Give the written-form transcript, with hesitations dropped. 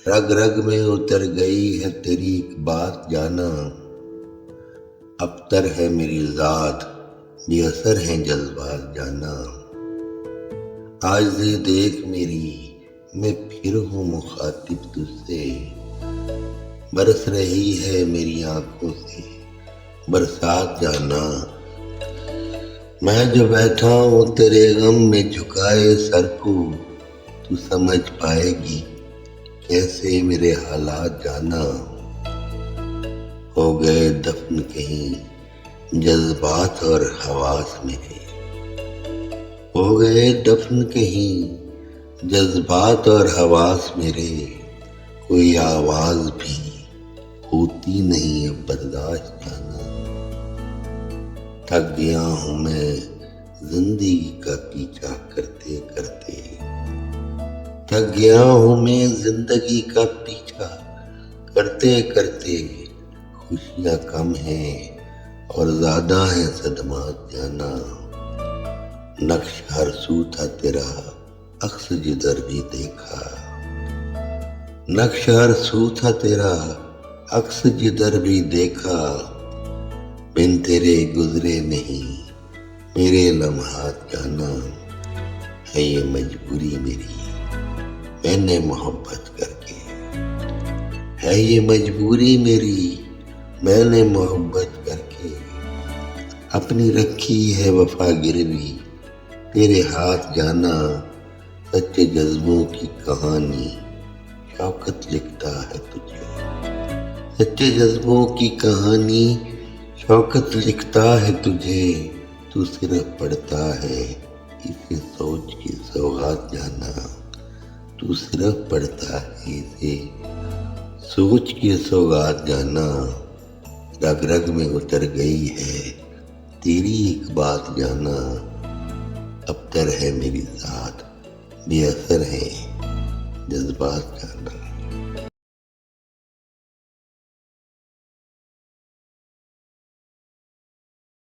रग रग में उतर गई है तेरी एक बात जाना। अबतर है मेरी ज़ात, बेअसर है जज्बात जाना। आज से देख मेरी, मैं फिर हूँ मुखातिब तुझसे। बरस रही है मेरी आंखों से बरसात जाना। मैं जो बैठा हूँ तेरे गम में झुकाए सर को, तू समझ पाएगी कैसे मेरे हालात जाना। हो गए दफन कहीं जज्बात और हवास मेरे, हो गए दफन कहीं जज्बात और हवास मेरे। कोई आवाज भी होती नहीं अब बर्दाश्त जाना। थक गया हूँ मैं जिंदगी का पीछा करते करते, थक गया हूँ मैं जिंदगी का पीछा करते करते। खुशियाँ कम हैं और ज्यादा है सदमात जाना। नक्श हर सू था तेरा अक्स जिधर भी देखा, नक्श हर सू था तेरा अक्स जिधर भी देखा। बिन तेरे गुजरे नहीं मेरे लम्हात जाना। है ये मजबूरी मेरी मैंने मोहब्बत करके, है ये मजबूरी मेरी मैंने मोहब्बत करके। अपनी रखी है वफा गिरवी तेरे हाथ जाना। सच्चे जज्बों की कहानी शौकत लिखता है तुझे, सच्चे जज्बों की कहानी शौकत लिखता है तुझे। तू सिर्फ पढ़ता है इसे सोच की सौगात जाना। तू सिर्फ पढ़ता है इसे सोच की सौगात जाना। रग रग में उतर गई है तेरी एक बात जाना। अबतर है मेरी ज़ात, बेअसर है जज्बात जाना।